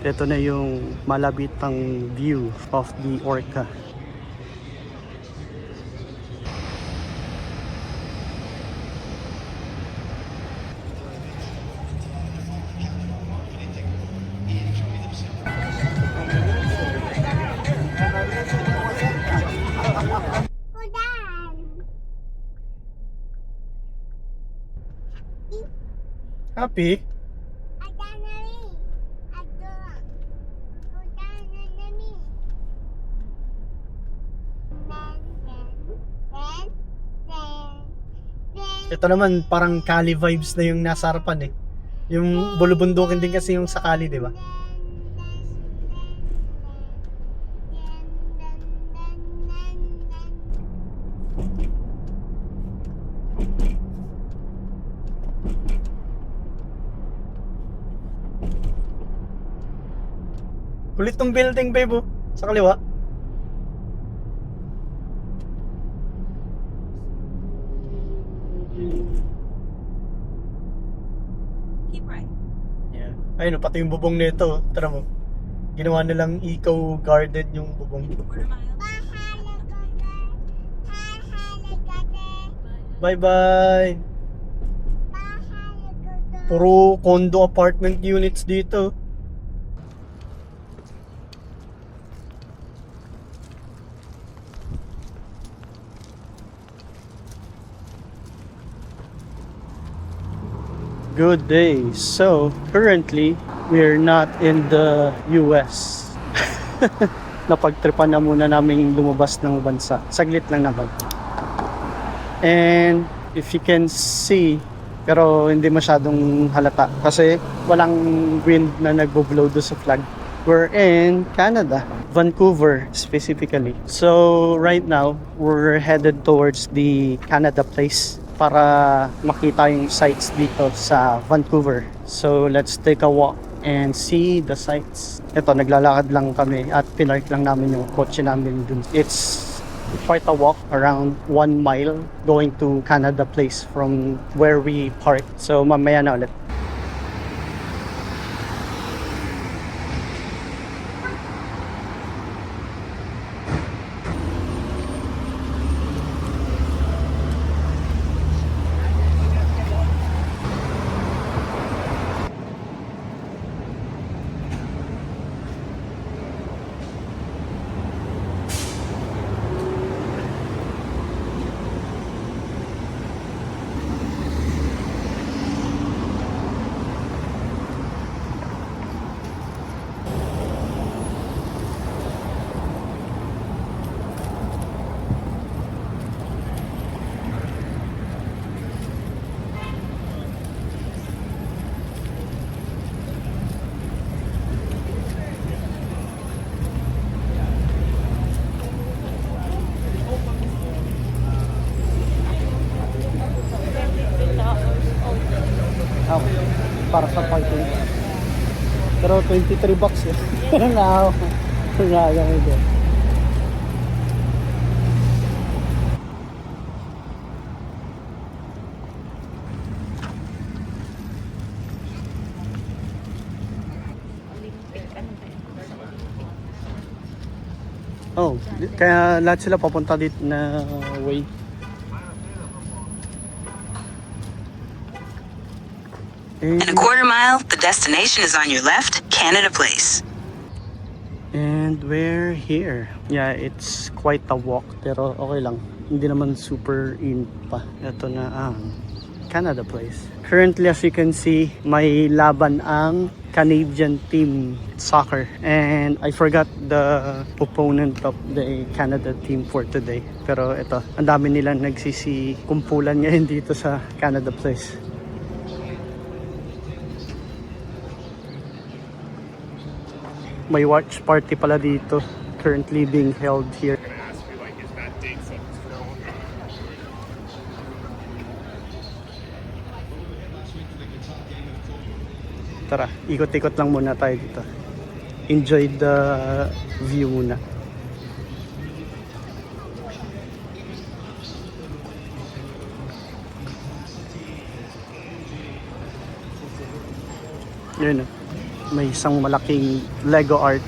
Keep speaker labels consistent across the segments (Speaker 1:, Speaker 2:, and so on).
Speaker 1: Ito na yung malabitang view of the Orca. Happy? Ito naman parang Cali vibes na yung nasa harapan eh. Yung bulubundukin din kasi yung sa Cali, di ba? Kulit tong building, babe, oh. Sa kaliwa.
Speaker 2: Keep right.
Speaker 1: Yeah. Ayun, oh, pati yung bubong nito. Tara mo. Ginawa nilang eco garden yung bubong.
Speaker 2: Quarter mile.
Speaker 1: Bye-bye. Puro condo apartment units dito. Good day. So, currently, we're not in the US. Napagtripan na muna namin lumabas ng bansa. Saglit lang naman. And if you can see, pero hindi masyadong halata kasi walang wind na nagbo-blow doon sa flag. We're in Canada, Vancouver specifically. So right now, we're headed towards the Canada Place para makita yung sights dito sa Vancouver. So let's take a walk and see the sights. Ito, naglalakad lang kami at pinark lang namin yung kotse namin dun. It's quite a walk, around 1 mile going to Canada Place from where we parked. So mamaya na ulit. Para sa parking. Pero 23 bucks eh. Now, sayang ito. Oh, kaya lahat sila papunta dito na way.
Speaker 2: In a quarter mile, the destination is on your left, Canada Place.
Speaker 1: And we're here. Yeah, it's quite a walk pero okay lang. Hindi naman super in pa. Ito na ang Canada Place. Currently, as you can see, may laban ang Canadian team soccer. And I forgot the opponent of the Canada team for today. Pero ito, ang dami nilang nagsisikumpulan ngayon dito sa Canada Place. May watch party pala dito currently being held here. Tara, ikot-ikot lang muna tayo dito. Enjoy the view muna. Yun, may isang malaking Lego art.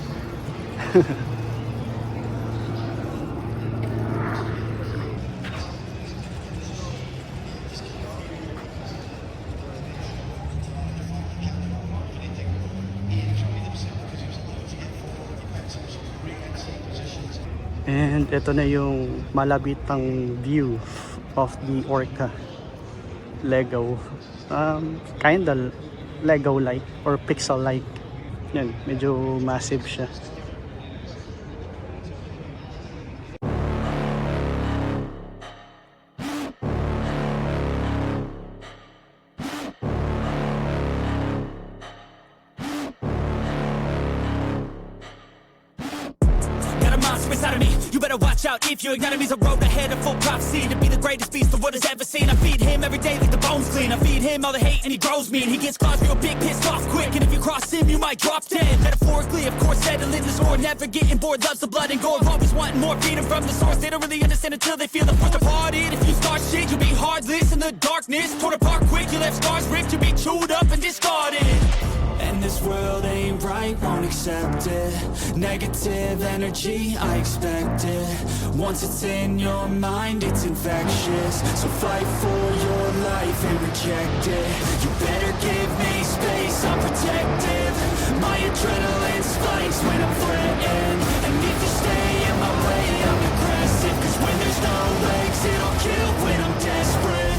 Speaker 1: And ito na yung malabitang view of the Orca Lego. Kinda Lego-like or pixel-like. Yan, medyo massive siya.
Speaker 3: Got a monster inside of me. You better watch out if your enemy's a road ahead of full prophecy to be the greatest beast the world has ever seen. I feed him every day like the bones clean. I feed him all the hate and he grows me. And he gets claws real big, pissed off quick. And if you cross him, you might drop dead. Metaphorically, of course, settling the score. Never getting bored, loves the blood and gore. Always wanting more, feeding from the source. They don't really understand until they feel the force departed. If you start shit, you'll be heartless in the darkness. Torn apart quick, you left scars ripped. You'll be chewed up and discarded. And this world ain't right, won't accept it. Negative energy, I expect it. Once it's in your mind, it's infectious. So fight for your life and reject it. You better give me space, I'm protective. My adrenaline spikes when I'm threatened. And if you stay in my way, I'm aggressive. Cause when there's no legs, it'll kill when I'm desperate.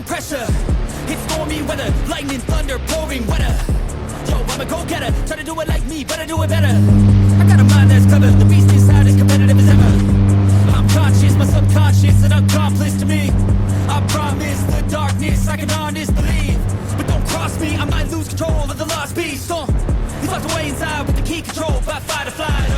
Speaker 3: Pressure, it's stormy weather, lightning, thunder, pouring weather. Yo, I'm a go-getter, try to do it like me, but I do it better. I got a mind that's clever, the beast inside is competitive as ever. I'm conscious, my subconscious, an accomplice to me. I promise the darkness, I can honest believe. But don't cross me, I might lose control of the lost beast. He's locked away inside with the key control, by fight or flight.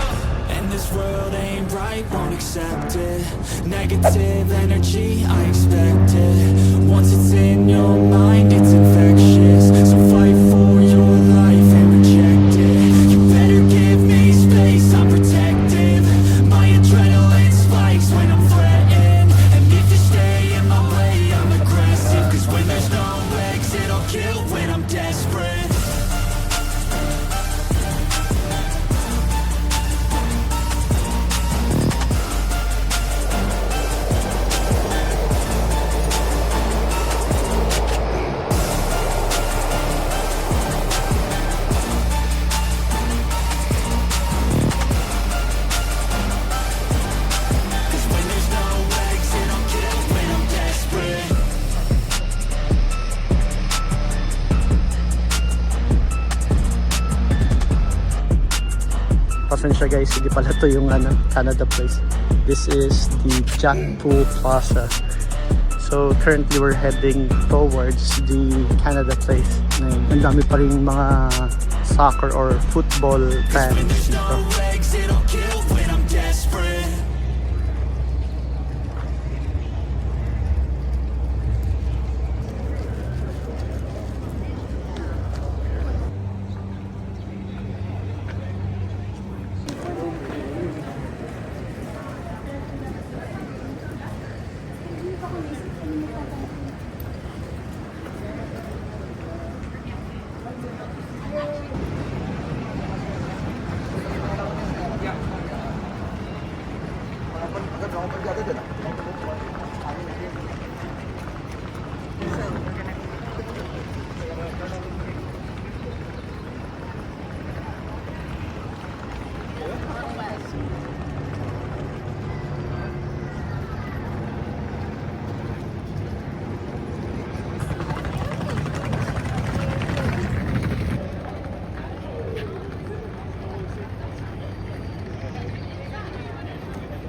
Speaker 3: And this world ain't right, won't accept it. Negative energy, I expect it. Once it's in your mind, it's infectious. So fight for your life and reject it. You better give me space, I'm protective. My adrenaline spikes when I'm threatened. And if you stay in my way, I'm aggressive. Cause when there's no legs, it'll kill when I'm desperate.
Speaker 1: Pasensya guys, hindi pala to yung Canada Place. This is the Jackpool Plaza. So currently we're heading towards the Canada Place. Ang dami pa rin mga soccer or football fans dito.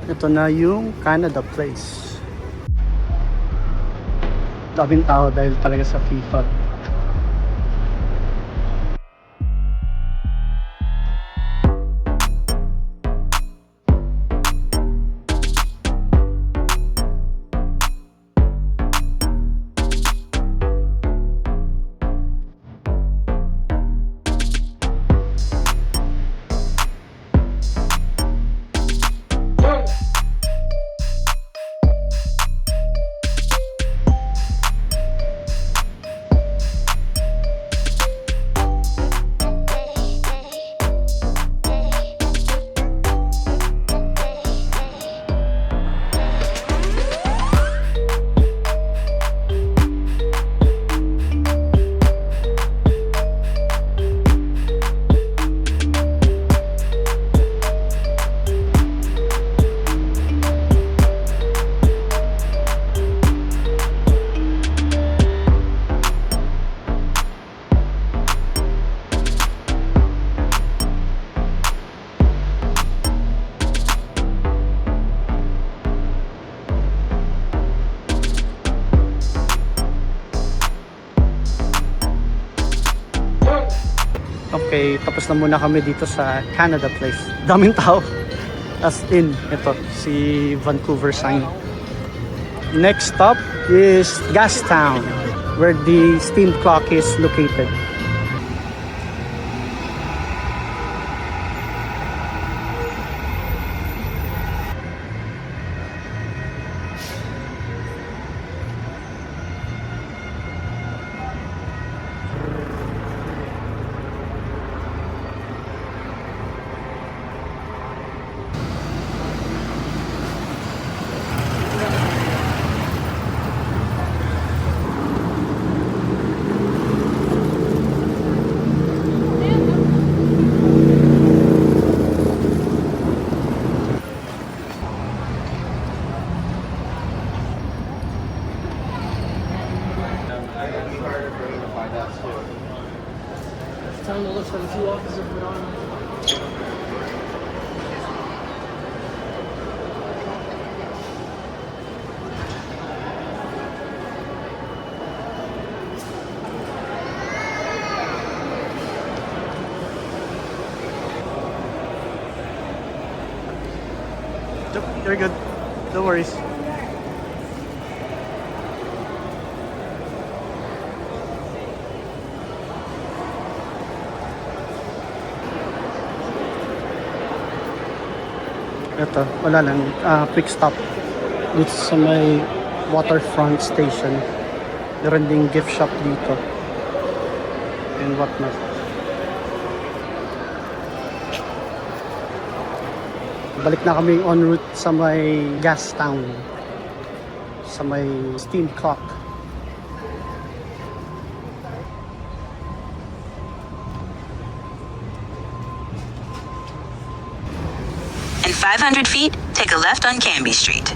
Speaker 1: Ito na yung Canada Place. Daming tao dahil talaga sa FIFA. Okay, tapos na muna kami dito sa Canada Place. Daming tao. As in, ito, si Vancouver sign. Next stop is Gastown, where the steam clock is located.
Speaker 4: Time to look for the two officers put on.
Speaker 1: Yep, you're good. No worries. Ito, wala lang. Quick stop. Dito sa may waterfront station. Meron ding gift shop dito. And whatnot. Balik na kami en route sa may Gastown. Sa may steam clock.
Speaker 2: In 500 feet, take a left on Canby Street.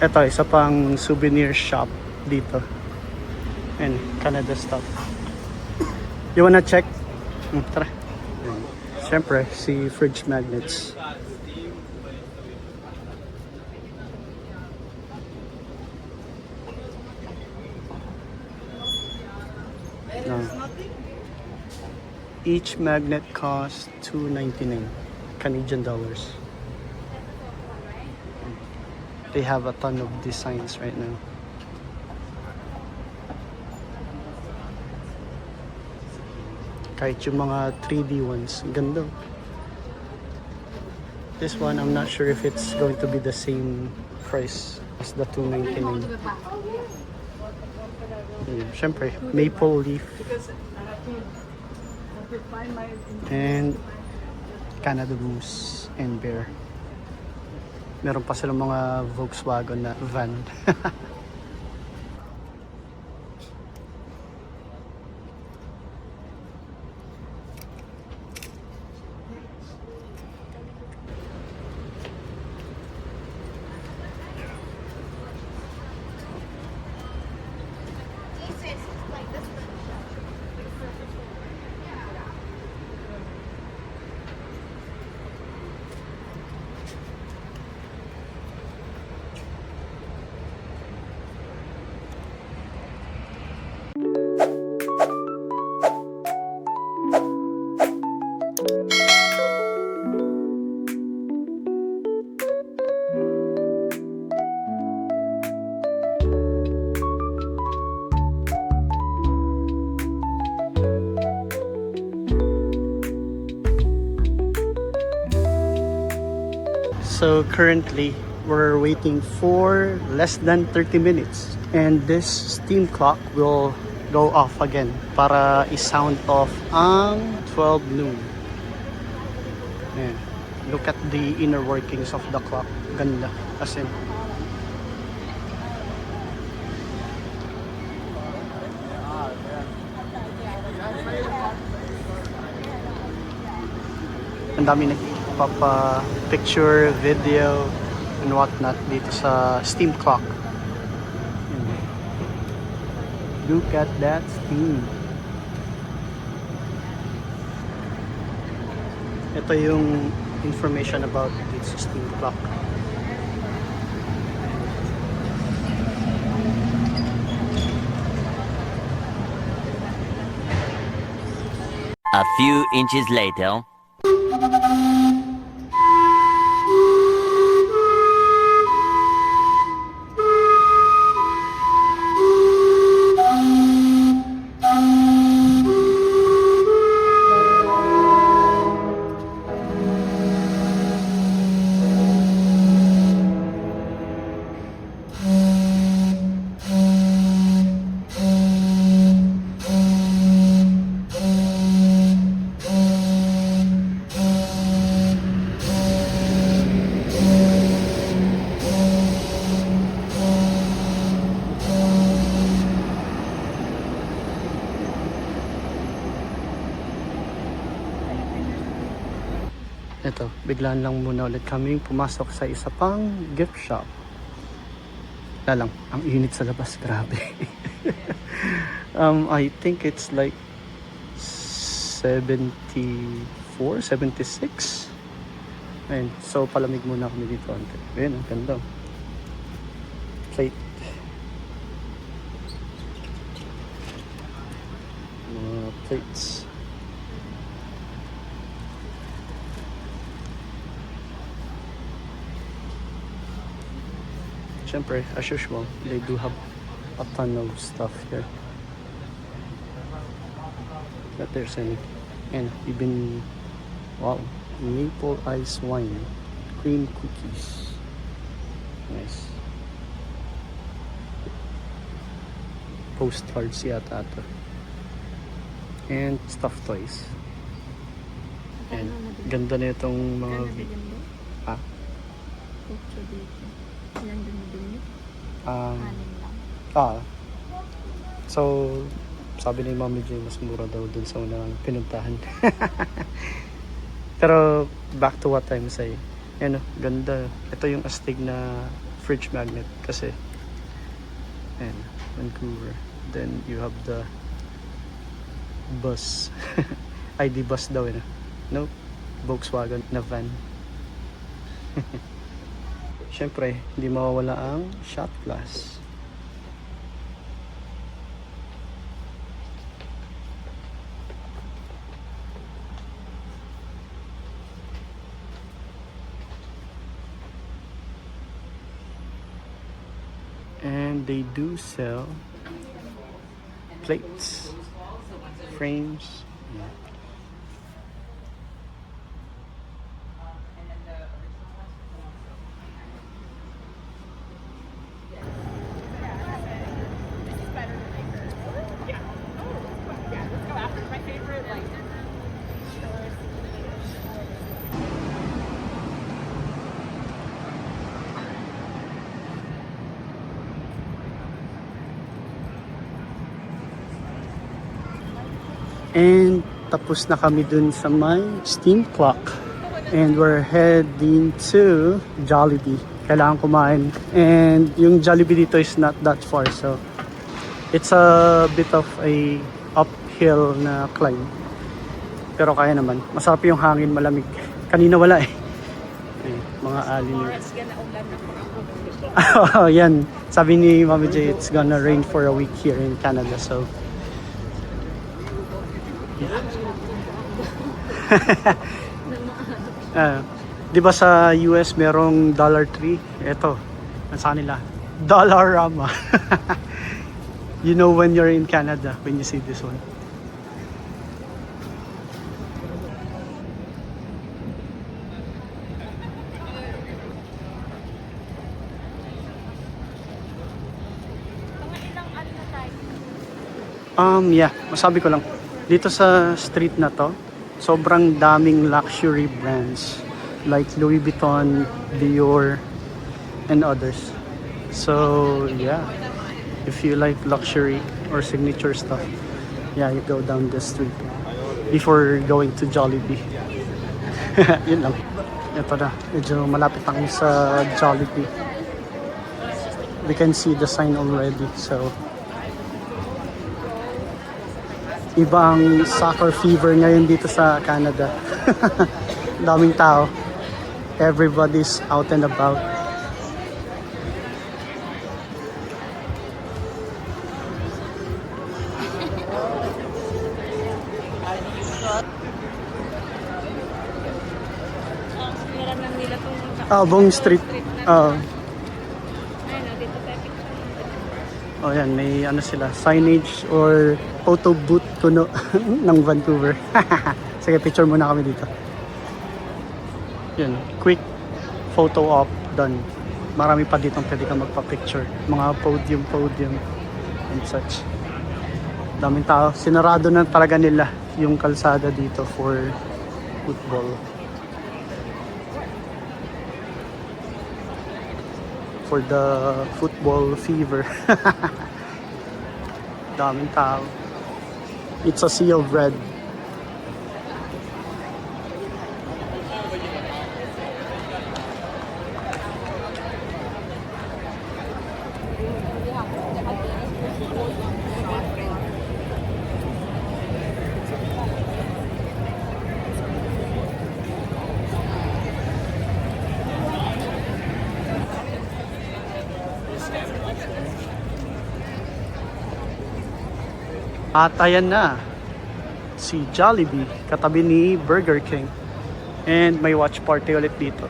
Speaker 1: Ito, isa pang souvenir shop dito. And Canada stuff. You wanna check? Tara. Ayan. Siyempre, si fridge magnets. No. Each magnet costs $2.99 Canadian dollars. They have a ton of designs right now. Kahit yung mga 3D ones, ganda. This one, I'm not sure if it's going to be the same price as the $2.99. Siyempre, maple leaf. And Canada Goose and Bear. Meron pa silang mga Volkswagen na van. So currently, we're waiting for less than 30 minutes. And this steam clock will go off again para i-sound off ang 12 noon. Ayan. Look at the inner workings of the clock. Ganda. As in, ang dami nagpapa-picture, video. and whatnot dito sa steam clock. Look at that steam. Ito yung information about this steam clock.
Speaker 5: A few inches later.
Speaker 1: Ito, biglaan lang muna ulit kaming pumasok sa isa pang gift shop. Wala lang, ang init sa labas, grabe. I think it's like 74, 76. Ayun, so palamig muna kami dito. Ayun, ang ganda. Plate. Mga plates. Siyempre, as usual, they do have a ton of stuff here that they're selling. And even, wow, maple ice wine, cream cookies. Nice. Postcards yata ito. And stuffed toys. And ganda na itong mga... Ah?
Speaker 6: Ilang dumi-dumi?
Speaker 1: Um,
Speaker 6: 6 lang.
Speaker 1: So, sabi ni Mami J, mas mura daw dun sa unang pinuntahan. Pero, back to what I'm saying. Yan o, ganda. Ito yung astig na fridge magnet kasi. Ayan, Vancouver. Then, you have the bus. ID bus daw yun. No, Volkswagen na van. Siyempre, hindi mawawala ang shot glass. And they do sell plates, frames. Yeah. And tapos na kami dun sa my steam clock. And we're heading to Jollibee. Kailangan kumain. And yung Jollibee dito is not that far. So, it's a bit of a uphill na climb. Pero kaya naman. Masarap yung hangin, malamig. Kanina wala eh. Ay, mga alin. Oh, yan. Sabi ni Mami J, it's gonna rain for a week here in Canada. So, di ba sa US merong Dollar Tree? Ito, nasa nila, Dollarama. You know when you're in Canada when you see this one. Yeah, masabi ko lang. Dito sa street na to, sobrang daming luxury brands like Louis Vuitton, Dior, and others. So, yeah, if you like luxury or signature stuff, yeah, you go down the street before going to Jollibee. Yun lang. Ito na, medyo malapit na kami sa Jollibee. We can see the sign already, so iba ang soccer fever ngayon dito sa Canada. Daming tao. Everybody's out and about.
Speaker 6: Meron lang nila itong
Speaker 1: Bong Street.
Speaker 6: ayun, dito tayo picture.
Speaker 1: Oh, yan, may ano sila, signage or photo booth kuno ng Vancouver. Sige, picture muna kami dito. Yun, quick photo op done. Marami pa dito pwede kang magpa-picture. Mga podium and such. Daming tao. Sinarado na talaga nila yung kalsada dito for football. For the football fever. Daming tao. It's a sea of red. At ayan na, si Jollibee, katabi ni Burger King. And may watch party ulit dito.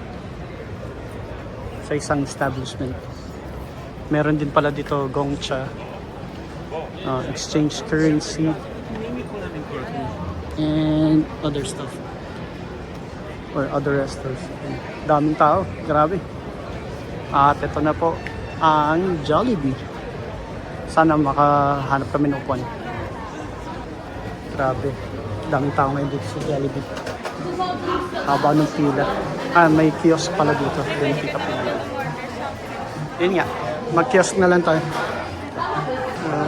Speaker 1: Sa isang establishment. Meron din pala dito Gongcha. Exchange currency. And other stuff. Or other restaurants. Daming tao, grabe. At ito na po ang Jollibee. Sana makahanap kami ng upuan. Grabe. Daming tao ngayon dito sa Jollibee. Haba ng pila. May kiosk pala dito. Then pick up nila. Yun nga. Mag-kiosk na lang tayo.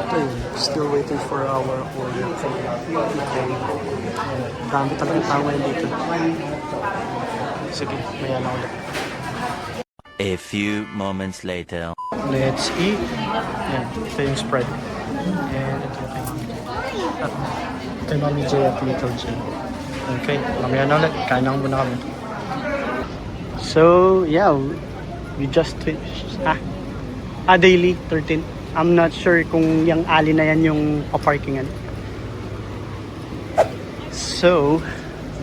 Speaker 1: Okay. Still waiting for our order. Okay. Dami talagang tao ngayon dito. Sige. Maya na ulit.
Speaker 5: A few moments later.
Speaker 1: Let's eat. Yan. Ito yung spread. And ito yung kay Mami J at Little J. Okay, mamaya na ulit. Kain na muna kami. So, yeah, we just finished. Daily, 13. I'm not sure kung yung alley na yan yung paparkingan. So,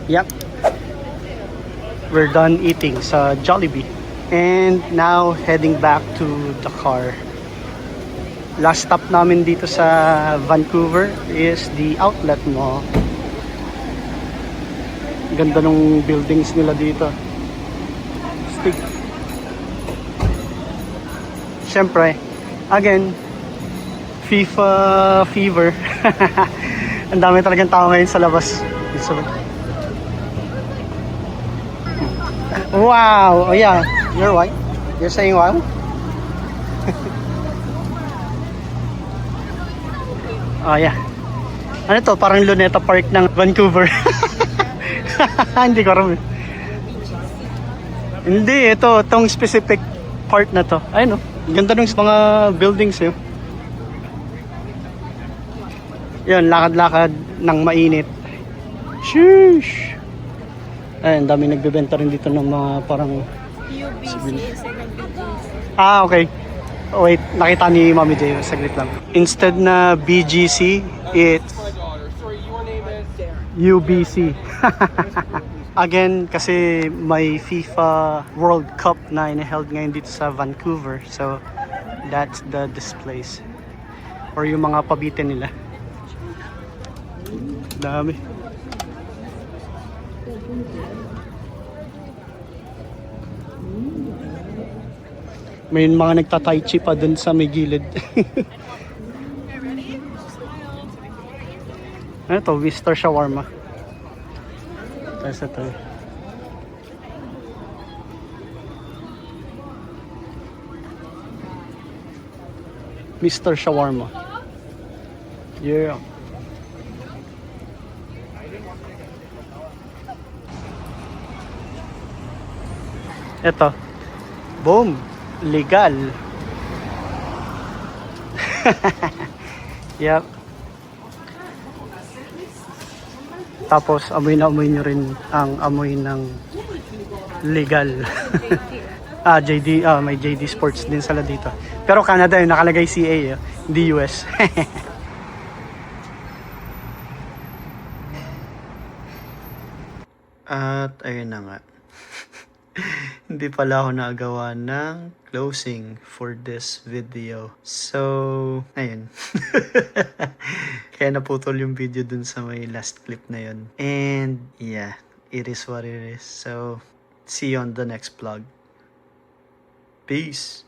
Speaker 1: yep. We're done eating sa Jollibee. And now, heading back to the car. Last stop namin dito sa Vancouver is the Outlet Mall. Ganda ng buildings nila dito. Stig. Siyempre, again, FIFA fever. Ang dami talagang tao ngayon sa labas. Wow! Oh yeah, you're right. You're saying wow? Oh yeah. Ano to? Parang Luneta Park ng Vancouver. Hindi ko alam. Hindi, itong specific part na to. Ayun oh. Ganda ng mga buildings eh. Yun, lakad-lakad ng mainit. Sheesh! Ayun, dami nagbebenta rin dito ng mga parang
Speaker 6: UBC instead of BGC.
Speaker 1: okay. Oh, wait, nakita ni Mami J. Saglit lang. Instead na BGC, it's UBC. Again, kasi may FIFA World Cup na inaheld ngayon dito sa Vancouver. So, that's the displays. Or yung mga pabitin nila. Dami. May mga nagta-tai chi pa dun sa may gilid. Ano to? Vistar Shawarma. Tapos ito. Mr. Shawarma. Yeah. Ito. Boom. Legal. Yep. Tapos, amoy na amoy nyo rin ang amoy ng legal. JD. May JD Sports din sila dito. Pero Canada yun, nakalagay CA, hindi US. At ayun na nga. Hindi pala ako nagawa ng closing for this video. So, ayun. Kaya naputol yung video dun sa may last clip na yun. And yeah, it is what it is. So, see you on the next vlog. Peace!